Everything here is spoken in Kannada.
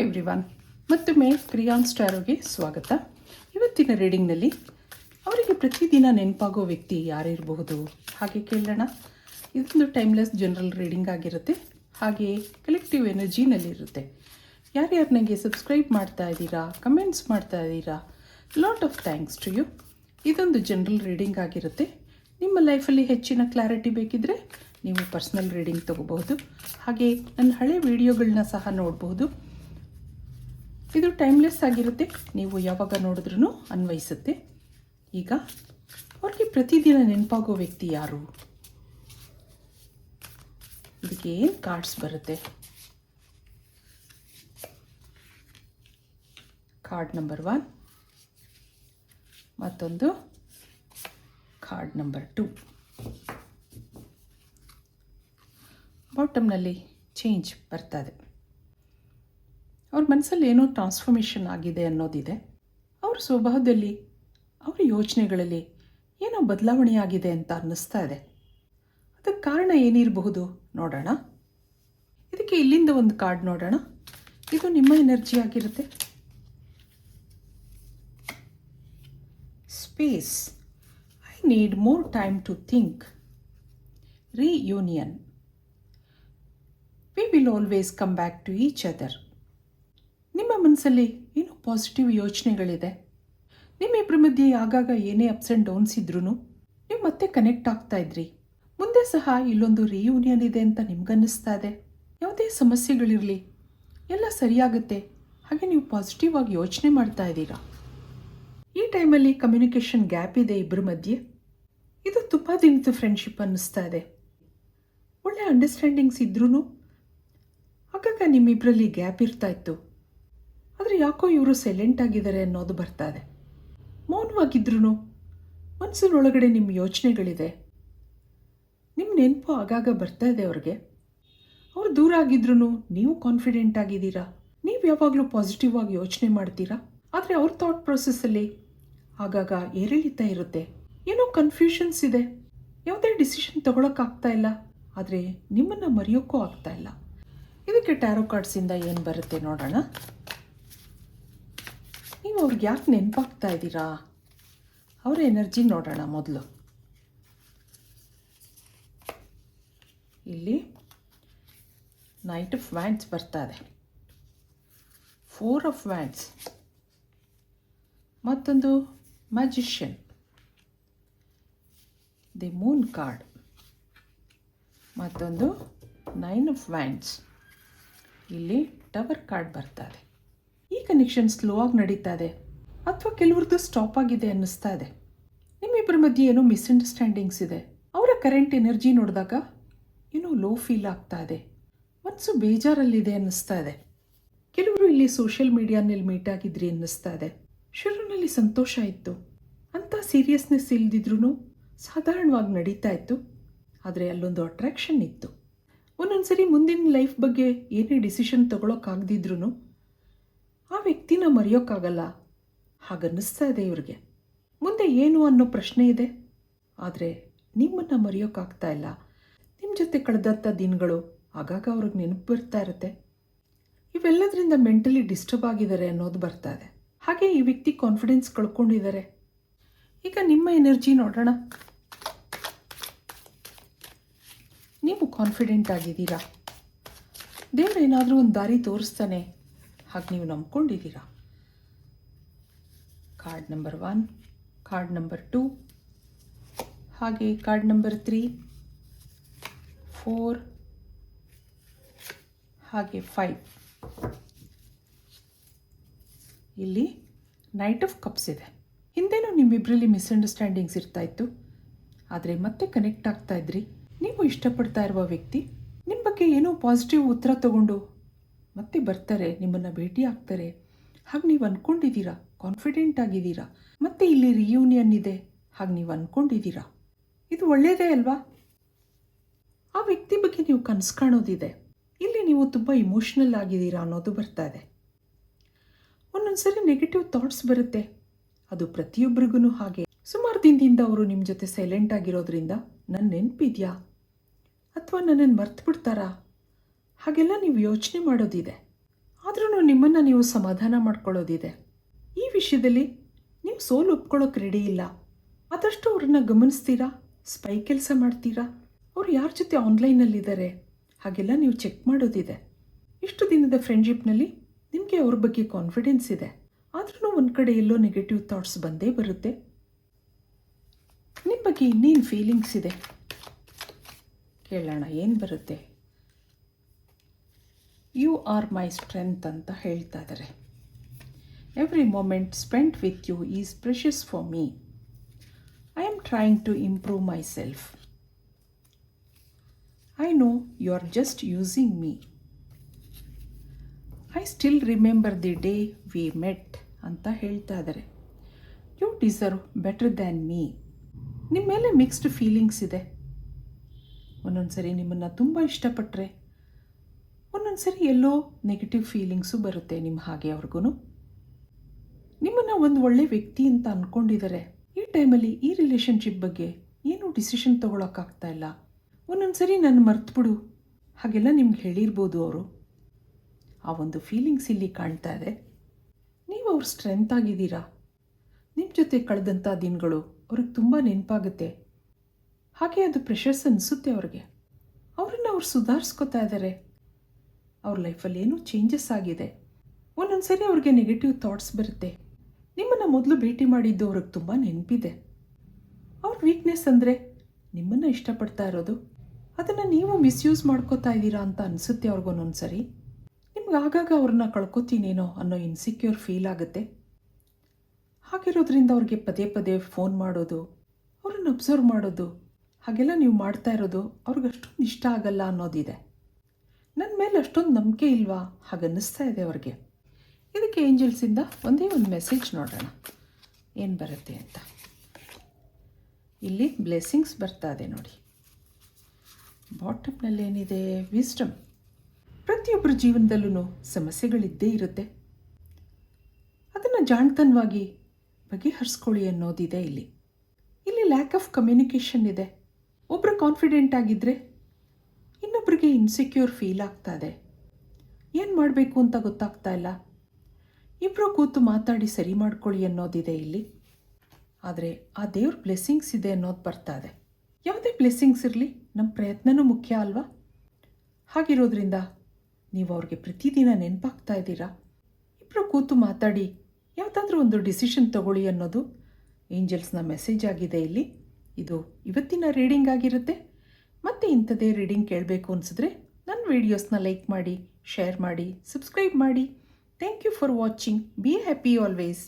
ಎವ್ರಿವನ್, ಮತ್ತೊಮ್ಮೆ ಕ್ರಿಯಾನ್ಸ್ ಸ್ಟಾರೋಗೆ ಸ್ವಾಗತ. ಇವತ್ತಿನ ರೀಡಿಂಗ್ನಲ್ಲಿ ಅವರಿಗೆ ಪ್ರತಿದಿನ ನೆನಪಾಗೋ ವ್ಯಕ್ತಿ ಯಾರಿರಬಹುದು ಹಾಗೆ ಕೇಳೋಣ. ಇದೊಂದು ಟೈಮ್ಲೆಸ್ ಜನರಲ್ ರೀಡಿಂಗ್ ಆಗಿರುತ್ತೆ, ಹಾಗೆ ಕಲೆಕ್ಟಿವ್ ಎನರ್ಜಿನಲ್ಲಿರುತ್ತೆ. ಯಾರ್ಯಾರು ನನಗೆ ಸಬ್ಸ್ಕ್ರೈಬ್ ಮಾಡ್ತಾ ಇದ್ದೀರಾ, ಕಮೆಂಟ್ಸ್ ಮಾಡ್ತಾ ಇದ್ದೀರಾ, lot of thanks to you. ಇದೊಂದು ಜನರಲ್ ರೀಡಿಂಗ್ ಆಗಿರುತ್ತೆ. ನಿಮ್ಮ ಲೈಫಲ್ಲಿ ಹೆಚ್ಚಿನ ಕ್ಲಾರಿಟಿ ಬೇಕಿದ್ದರೆ ನೀವು ಪರ್ಸ್ನಲ್ ರೀಡಿಂಗ್ ತೊಗೋಬಹುದು. ಹಾಗೆ ನನ್ನ ಹಳೆ ವಿಡಿಯೋಗಳನ್ನ ಸಹ ನೋಡಬಹುದು. ಇದು ಟೈಮ್ಲೆಸ್ ಆಗಿರುತ್ತೆ, ನೀವು ಯಾವಾಗ ನೋಡಿದ್ರೂ ಅನ್ವಯಿಸುತ್ತೆ. ಈಗ ಅವ್ರಿಗೆ ಪ್ರತಿದಿನ ನೆನಪಾಗೋ ವ್ಯಕ್ತಿ ಯಾರು? ಇದಕ್ಕೆ ಏನು ಕಾರ್ಡ್ಸ್ ಬರುತ್ತೆ? ಕಾರ್ಡ್ ನಂಬರ್ 1, ಮತ್ತೊಂದು ಕಾರ್ಡ್ ನಂಬರ್ 2. ಬಾಟಮ್ನಲ್ಲಿ ಚೇಂಜ್ ಬರ್ತದೆ. ಅವ್ರ ಮನಸ್ಸಲ್ಲಿ ಏನೋ ಟ್ರಾನ್ಸ್ಫಾರ್ಮೇಷನ್ ಆಗಿದೆ ಅನ್ನೋದಿದೆ. ಅವ್ರ ಸ್ವಭಾವದಲ್ಲಿ, ಅವರ ಯೋಚನೆಗಳಲ್ಲಿ ಏನೋ ಬದಲಾವಣೆ ಆಗಿದೆ ಅಂತ ಅನ್ನಿಸ್ತಾ ಇದೆ. ಅದಕ್ಕೆ ಕಾರಣ ಏನಿರಬಹುದು ನೋಡೋಣ. ಇದಕ್ಕೆ ಇಲ್ಲಿಂದ ಒಂದು ಕಾರ್ಡ್ ನೋಡೋಣ. ಇದು ನಿಮ್ಮ ಎನರ್ಜಿ ಆಗಿರುತ್ತೆ. Space. I need more time to think. Reunion. We will always come back to each other. ನಿಮ್ಮ ಮನಸ್ಸಲ್ಲಿ ಏನೋ ಪಾಸಿಟಿವ್ ಯೋಚನೆಗಳಿದೆ. ನಿಮ್ಮಿಬ್ಬರ ಮಧ್ಯೆ ಆಗಾಗ ಏನೇ ಅಪ್ಸ್ ಆ್ಯಂಡ್ ಡೌನ್ಸ್ ಇದ್ರೂ ನೀವು ಮತ್ತೆ ಕನೆಕ್ಟ್ ಆಗ್ತಾ ಇದ್ರಿ. ಮುಂದೆ ಸಹ ಇಲ್ಲೊಂದು ರಿಯೂನಿಯನ್ ಇದೆ ಅಂತ ನಿಮ್ಗನ್ನಿಸ್ತಾ ಇದೆ. ಯಾವುದೇ ಸಮಸ್ಯೆಗಳಿರಲಿ ಎಲ್ಲ ಸರಿಯಾಗುತ್ತೆ, ಹಾಗೆ ನೀವು ಪಾಸಿಟಿವ್ ಆಗಿ ಯೋಚನೆ ಮಾಡ್ತಾ ಇದ್ದೀರಾ. ಈ ಟೈಮಲ್ಲಿ ಕಮ್ಯುನಿಕೇಷನ್ ಗ್ಯಾಪ್ ಇದೆ ಇಬ್ಬರ ಮಧ್ಯೆ. ಇದು ತುಂಬ ದಿನದ ಫ್ರೆಂಡ್ಶಿಪ್ ಅನ್ನಿಸ್ತಾ ಇದೆ. ಒಳ್ಳೆ ಅಂಡರ್ಸ್ಟ್ಯಾಂಡಿಂಗ್ಸ್ ಇದ್ರೂ ಆಗಾಗ ನಿಮ್ಮಿಬ್ಬರಲ್ಲಿ ಗ್ಯಾಪ್ ಇರ್ತಾ ಇತ್ತು. ಆದರೆ ಯಾಕೋ ಇವರು ಸೈಲೆಂಟ್ ಆಗಿದ್ದಾರೆ ಅನ್ನೋದು ಬರ್ತಾ ಇದೆ. ಮೌನವಾಗಿದ್ರೂ ಮನಸ್ಸಿನೊಳಗಡೆ ನಿಮ್ಮ ಯೋಚನೆಗಳಿದೆ. ನಿಮ್ಮ ನೆನಪು ಆಗಾಗ ಬರ್ತಾ ಇದೆ ಅವ್ರಿಗೆ. ಅವ್ರು ದೂರ ಆಗಿದ್ರೂ ನೀವು ಕಾನ್ಫಿಡೆಂಟ್ ಆಗಿದ್ದೀರಾ. ನೀವು ಯಾವಾಗಲೂ ಪಾಸಿಟಿವ್ ಆಗಿ ಯೋಚನೆ ಮಾಡ್ತೀರಾ. ಆದರೆ ಅವ್ರ ಥಾಟ್ ಪ್ರೊಸೆಸ್ಸಲ್ಲಿ ಆಗಾಗ ಏರಿಳಿತ ಇರುತ್ತೆ. ಏನೋ ಕನ್ಫ್ಯೂಷನ್ಸ್ ಇದೆ. ಯಾವುದೇ ಡಿಸಿಷನ್ ತೊಗೊಳಕ್ಕಾಗ್ತಾ ಇಲ್ಲ, ಆದರೆ ನಿಮ್ಮನ್ನು ಮರೆಯೋಕ್ಕೂ ಆಗ್ತಾ ಇಲ್ಲ. ಇದಕ್ಕೆ ಟ್ಯಾರೋ ಕಾರ್ಡ್ಸಿಂದ ಏನು ಬರುತ್ತೆ ನೋಡೋಣ. ನೀವು ಅವ್ರಿಗೆ ಯಾಕೆ ನೆನಪಾಗ್ತಾ ಇದ್ದೀರಾ? ಅವರ ಎನರ್ಜಿ ನೋಡೋಣ ಮೊದಲು. ಇಲ್ಲಿ ನೈಟ್ ಆಫ್ ವ್ಯಾಂಡ್ಸ್ ಬರ್ತಾ ಇದೆ, 4 ಆಫ್ ವ್ಯಾಂಡ್ಸ್, ಮತ್ತೊಂದು ಮ್ಯಾಜಿಷಿಯನ್, ದಿ ಮೂನ್ ಕಾರ್ಡ್, ಮತ್ತೊಂದು 9 ಆಫ್ ವ್ಯಾಂಡ್ಸ್. ಇಲ್ಲಿ ಟವರ್ ಕಾರ್ಡ್ ಬರ್ತಾ ಇದೆ. ಈ ಕನೆಕ್ಷನ್ ಸ್ಲೋ ಆಗಿ ನಡೀತಾ ಇದೆ, ಅಥವಾ ಕೆಲವ್ರದ್ದು ಸ್ಟಾಪ್ ಆಗಿದೆ ಅನ್ನಿಸ್ತಾ ಇದೆ. ನಿಮ್ಮಿಬ್ಬರ ಮಧ್ಯೆ ಏನೋ ಮಿಸ್ಅಂಡರ್ಸ್ಟ್ಯಾಂಡಿಂಗ್ಸ್ ಇದೆ. ಅವರ ಕರೆಂಟ್ ಎನರ್ಜಿ ನೋಡಿದಾಗ ಏನೋ ಲೋ ಫೀಲ್ ಆಗ್ತಾ ಇದೆ. ಮನಸ್ಸು ಬೇಜಾರಲ್ಲಿದೆ ಅನ್ನಿಸ್ತಾ ಇದೆ. ಕೆಲವರು ಇಲ್ಲಿ ಸೋಷಿಯಲ್ ಮೀಡಿಯಾನಲ್ಲಿ ಮೀಟ್ ಆಗಿದ್ರಿ ಅನ್ನಿಸ್ತಾ ಇದೆ. ಶುರುವಿನಲ್ಲಿ ಸಂತೋಷ ಇತ್ತು, ಅಂಥ ಸೀರಿಯಸ್ನೆಸ್ ಇಲ್ದಿದ್ರೂ ಸಾಧಾರಣವಾಗಿ ನಡೀತಾ ಇತ್ತು. ಆದರೆ ಅಲ್ಲೊಂದು ಅಟ್ರಾಕ್ಷನ್ ಇತ್ತು. ಒಂದೊಂದ್ಸರಿ ಮುಂದಿನ ಲೈಫ್ ಬಗ್ಗೆ ಏನೇ ಡಿಸಿಷನ್ ತೊಗೊಳಕ್ಕಾಗದಿದ್ರೂ ಆ ವ್ಯಕ್ತಿನ ಮರೆಯೋಕ್ಕಾಗಲ್ಲ ಹಾಗನ್ನಿಸ್ತಾ ಇದೆ ಇವ್ರಿಗೆ. ಮುಂದೆ ಏನು ಅನ್ನೋ ಪ್ರಶ್ನೆ ಇದೆ, ಆದರೆ ನಿಮ್ಮನ್ನು ಮರೆಯೋಕ್ಕಾಗ್ತಾ ಇಲ್ಲ. ನಿಮ್ಮ ಜೊತೆ ಕಳೆದಂಥ ದಿನಗಳು ಆಗಾಗ ಅವ್ರಿಗೆ ನೆನಪು ಬರ್ತಾ ಇರುತ್ತೆ. ಇವೆಲ್ಲದರಿಂದ ಮೆಂಟಲಿ ಡಿಸ್ಟರ್ಬ್ ಆಗಿದ್ದಾರೆ ಅನ್ನೋದು ಬರ್ತಾ ಇದೆ. ಹಾಗೆ ಈ ವ್ಯಕ್ತಿ ಕಾನ್ಫಿಡೆನ್ಸ್ ಕಳ್ಕೊಂಡಿದ್ದಾರೆ. ಈಗ ನಿಮ್ಮ ಎನರ್ಜಿ ನೋಡೋಣ. ನೀವು ಕಾನ್ಫಿಡೆಂಟ್ ಆಗಿದ್ದೀರಾ. ದೇವರು ಏನಾದರೂ ಒಂದು ದಾರಿ ತೋರಿಸ್ತಾನೆ ಹಾಗೆ ನೀವು ನಂಬ್ಕೊಂಡಿದ್ದೀರಾ. ಕಾರ್ಡ್ ನಂಬರ್ 1, ಕಾರ್ಡ್ ನಂಬರ್ 2, ಹಾಗೆ ಕಾರ್ಡ್ ನಂಬರ್ 3, 4, ಹಾಗೆ 5. ಇಲ್ಲಿ ನೈಟ್ ಆಫ್ ಕಪ್ಸ್ ಇದೆ. ಹಿಂದೆನೂ ನಿಮ್ಮಿಬ್ಬರಲ್ಲಿ ಮಿಸ್ಅಂಡರ್ಸ್ಟ್ಯಾಂಡಿಂಗ್ಸ್ ಇರ್ತಾ ಇತ್ತು, ಆದರೆ ಮತ್ತೆ ಕನೆಕ್ಟ್ ಆಗ್ತಾ ಇದ್ರಿ. ನೀವು ಇಷ್ಟಪಡ್ತಾ ಇರುವ ವ್ಯಕ್ತಿ ನಿಮ್ಮ ಬಗ್ಗೆ ಏನೋ ಪಾಸಿಟಿವ್ ಉತ್ತರ ತಗೊಂಡು ಮತ್ತೆ ಬರ್ತಾರೆ, ನಿಮ್ಮನ್ನು ಭೇಟಿ ಆಗ್ತಾರೆ ಹಾಗೆ ನೀವು ಅಂದ್ಕೊಂಡಿದ್ದೀರಾ. ಕಾನ್ಫಿಡೆಂಟ್ ಆಗಿದ್ದೀರಾ. ಮತ್ತೆ ಇಲ್ಲಿ ರಿಯೂನಿಯನ್ ಇದೆ ಹಾಗೆ ನೀವು ಅಂದ್ಕೊಂಡಿದ್ದೀರಾ. ಇದು ಒಳ್ಳೆಯದೇ ಅಲ್ವಾ? ಆ ವ್ಯಕ್ತಿ ಬಗ್ಗೆ ನೀವು ಕನಸು ಕಾಣೋದಿದೆ. ಇಲ್ಲಿ ನೀವು ತುಂಬ ಇಮೋಷ್ನಲ್ ಆಗಿದ್ದೀರಾ ಅನ್ನೋದು ಬರ್ತಾ ಇದೆ. ಒಂದೊಂದ್ಸರಿ ನೆಗೆಟಿವ್ ಥಾಟ್ಸ್ ಬರುತ್ತೆ, ಅದು ಪ್ರತಿಯೊಬ್ಬರಿಗೂ ಹಾಗೆ. ಸುಮಾರು ದಿನದಿಂದ ಅವರು ನಿಮ್ಮ ಜೊತೆ ಸೈಲೆಂಟ್ ಆಗಿರೋದ್ರಿಂದ ನನ್ನ ನೆನಪಿದೆಯಾ ಅಥವಾ ನನ್ನನ್ನು ಮರ್ತು ಬಿಡ್ತಾರಾ ಹಾಗೆಲ್ಲ ನೀವು ಯೋಚನೆ ಮಾಡೋದಿದೆ. ಆದ್ರೂ ನಿಮ್ಮನ್ನು ನೀವು ಸಮಾಧಾನ ಮಾಡ್ಕೊಳ್ಳೋದಿದೆ. ಈ ವಿಷಯದಲ್ಲಿ ನೀವು ಸೋಲು ಒಪ್ಕೊಳ್ಳೋಕೆ ರೆಡಿ ಇಲ್ಲ. ಆದಷ್ಟು ಅವ್ರನ್ನ ಗಮನಿಸ್ತೀರಾ, ಸ್ಪೈ ಕೆಲಸ ಮಾಡ್ತೀರಾ, ಅವ್ರು ಯಾರ ಜೊತೆ ಆನ್ಲೈನಲ್ಲಿದ್ದಾರೆ ಹಾಗೆಲ್ಲ ನೀವು ಚೆಕ್ ಮಾಡೋದಿದೆ. ಇಷ್ಟು ದಿನದ ಫ್ರೆಂಡ್ಶಿಪ್ನಲ್ಲಿ ನಿಮಗೆ ಅವ್ರ ಬಗ್ಗೆ ಕಾನ್ಫಿಡೆನ್ಸ್ ಇದೆ. ಆದ್ರೂ ಒಂದು ಕಡೆ ಎಲ್ಲೋ ನೆಗೆಟಿವ್ ಥಾಟ್ಸ್ ಬಂದೇ ಬರುತ್ತೆ. ನಿಮ್ಮ ಬಗ್ಗೆ ಇನ್ನೇನು ಫೀಲಿಂಗ್ಸ್ ಇದೆ ಕೇಳೋಣ, ಏನು ಬರುತ್ತೆ. ಯು ಆರ್ ಮೈ ಸ್ಟ್ರೆಂತ್ ಅಂತ ಹೇಳ್ತಾ ಇದ್ದಾರೆ. Every moment spent with you is precious for me. I am trying to improve myself. I know you are just using me. I still remember the day we met ಅಂತ ಹೇಳ್ತಾ ಇದ್ದಾರೆ. You deserve better than me. ನಿಮ್ಮ ಮೇಲೆ ಮಿಕ್ಸ್ಡ್ ಫೀಲಿಂಗ್ಸ್ ಇದೆ. ಒಂದೊಂದು ಸರಿ ನಿಮ್ಮನ್ನು ತುಂಬ ಇಷ್ಟಪಟ್ಟರೆ ಒಂದೊಂದು ಸರಿ ಎಲ್ಲೋ ನೆಗೆಟಿವ್ ಫೀಲಿಂಗ್ಸು ಬರುತ್ತೆ ನಿಮ್ಮ ಹಾಗೆ. ಅವ್ರಿಗೂ ನಿಮ್ಮನ್ನು ಒಂದು ಒಳ್ಳೆ ವ್ಯಕ್ತಿ ಅಂತ ಅಂದ್ಕೊಂಡಿದ್ದಾರೆ. ಈ ಟೈಮಲ್ಲಿ ಈ ರಿಲೇಷನ್ಶಿಪ್ ಬಗ್ಗೆ ಏನೂ ಡಿಸಿಷನ್ ತೊಗೊಳಕ್ಕಾಗ್ತಾ ಇಲ್ಲ. ಒಂದೊಂದು ಸರಿ ನಾನು ಮರ್ತುಬಿಡು ಹಾಗೆಲ್ಲ ನಿಮ್ಗೆ ಹೇಳಿರ್ಬೋದು ಅವರು. ಆ ಒಂದು ಫೀಲಿಂಗ್ಸ್ ಇಲ್ಲಿ ಕಾಣ್ತಾ ಇದೆ. ನೀವು ಅವ್ರ ಸ್ಟ್ರೆಂತ್ ಆಗಿದ್ದೀರಾ. ನಿಮ್ಮ ಜೊತೆ ಕಳೆದಂಥ ದಿನಗಳು ಅವ್ರಿಗೆ ತುಂಬ ನೆನಪಾಗುತ್ತೆ. ಹಾಗೆ ಅದು ಪ್ರೆಷರ್ಸ್ ಅನಿಸುತ್ತೆ ಅವ್ರಿಗೆ. ಅವ್ರನ್ನ ಅವ್ರು ಸುಧಾರಿಸ್ಕೋತಾ ಇದ್ದಾರೆ. ಅವ್ರ ಲೈಫಲ್ಲಿ ಏನೋ ಚೇಂಜಸ್ ಆಗಿದೆ. ಒಂದೊಂದು ಸರಿ ಅವ್ರಿಗೆ ನೆಗೆಟಿವ್ ಥಾಟ್ಸ್ ಬರುತ್ತೆ. ನಿಮ್ಮನ್ನು ಮೊದಲು ಭೇಟಿ ಮಾಡಿದ್ದು ಅವ್ರಿಗೆ ತುಂಬ ನೆನಪಿದೆ. ಅವ್ರ ವೀಕ್ನೆಸ್ ಅಂದರೆ ನಿಮ್ಮನ್ನು ಇಷ್ಟಪಡ್ತಾ ಇರೋದು. ಅದನ್ನು ನೀವು ಮಿಸ್ಯೂಸ್ ಮಾಡ್ಕೋತಾ ಇದ್ದೀರಾ ಅಂತ ಅನಿಸುತ್ತೆ ಅವ್ರಿಗೊಂದೊಂದು ಸರಿ. ನಿಮ್ಗೆ ಆಗಾಗ ಅವ್ರನ್ನ ಕಳ್ಕೊತೀನೇನೋ ಅನ್ನೋ ಇನ್ಸೆಕ್ಯೂರ್ ಫೀಲ್ ಆಗುತ್ತೆ. ಹಾಗಿರೋದ್ರಿಂದ ಅವ್ರಿಗೆ ಪದೇ ಪದೇ ಫೋನ್ ಮಾಡೋದು, ಅವ್ರನ್ನ ಅಬ್ಸರ್ವ್ ಮಾಡೋದು ಹಾಗೆಲ್ಲ ನೀವು ಮಾಡ್ತಾ ಇರೋದು ಅವ್ರಿಗೆ ಅಷ್ಟೊಂದು ಇಷ್ಟ ಆಗಲ್ಲ ಅನ್ನೋದಿದೆ. ನನ್ನ ಮೇಲೆ ಅಷ್ಟೊಂದು ನಂಬಿಕೆ ಇಲ್ವಾ ಹಾಗನ್ನಿಸ್ತಾ ಇದೆ ಅವ್ರಿಗೆ. ಇದಕ್ಕೆ ಏಂಜಲ್ಸಿಂದ ಒಂದೇ ಒಂದು ಮೆಸೇಜ್ ನೋಡೋಣ ಏನು ಬರುತ್ತೆ ಅಂತ. ಇಲ್ಲಿ ಬ್ಲೆಸ್ಸಿಂಗ್ಸ್ ಬರ್ತಾ ಇದೆ ನೋಡಿ. ಬಾಟಮ್ನಲ್ಲಿ ಏನಿದೆ, ವಿಸ್ಡಮ್. ಪ್ರತಿಯೊಬ್ಬರ ಜೀವನದಲ್ಲೂ ಸಮಸ್ಯೆಗಳಿದ್ದೇ ಇರುತ್ತೆ. ಅದನ್ನು ಜಾಣತನವಾಗಿ ಬಗೆಹರಿಸ್ಕೊಳ್ಳಿ ಅನ್ನೋದಿದೆ ಇಲ್ಲಿ. ಇಲ್ಲಿ ಲ್ಯಾಕ್ ಆಫ್ ಕಮ್ಯುನಿಕೇಷನ್ ಇದೆ. ಒಬ್ಬರು ಕಾನ್ಫಿಡೆಂಟ್ ಆಗಿದ್ದರೆ ಇನ್ನೊಬ್ಬರಿಗೆ ಇನ್ಸೆಕ್ಯೂರ್ ಫೀಲ್ ಆಗ್ತಾ ಇದೆ. ಏನು ಮಾಡಬೇಕು ಅಂತ ಗೊತ್ತಾಗ್ತಾ ಇಲ್ಲ. ಇಬ್ಬರು ಕೂತು ಮಾತಾಡಿ ಸರಿ ಮಾಡ್ಕೊಳ್ಳಿ ಅನ್ನೋದಿದೆ ಇಲ್ಲಿ. ಆದರೆ ಆ ದೇವ್ರ ಬ್ಲೆಸ್ಸಿಂಗ್ಸ್ ಇದೆ ಅನ್ನೋದು ಬರ್ತಾ ಇದೆ. ಯಾವುದೇ ಬ್ಲೆಸ್ಸಿಂಗ್ಸ್ ಇರಲಿ ನಮ್ಮ ಪ್ರಯತ್ನವೂ ಮುಖ್ಯ ಅಲ್ವಾ. ಹಾಗಿರೋದ್ರಿಂದ ನೀವು ಅವ್ರಿಗೆ ಪ್ರತಿದಿನ ನೆನಪಾಗ್ತಾ ಇದ್ದೀರಾ. ಇಬ್ಬರು ಕೂತು ಮಾತಾಡಿ ಯಾವುದಾದ್ರೂ ಒಂದು ಡಿಸಿಷನ್ ತಗೊಳ್ಳಿ ಅನ್ನೋದು ಏಂಜಲ್ಸ್ನ ಮೆಸೇಜ್ ಆಗಿದೆ ಇಲ್ಲಿ. ಇದು ಇವತ್ತಿನ ರೀಡಿಂಗ್ ಆಗಿರುತ್ತೆ. ಮತ್ತೆ ಇಂಥದ್ದೇ ರೀಡಿಂಗ್ ಕೇಳಬೇಕು ಅನಿಸಿದ್ರೆ ನನ್ನ ವೀಡಿಯೋಸ್ನ ಲೈಕ್ ಮಾಡಿ, ಶೇರ್ ಮಾಡಿ, ಸಬ್ಸ್ಕ್ರೈಬ್ ಮಾಡಿ. Thank you for watching. Be happy always.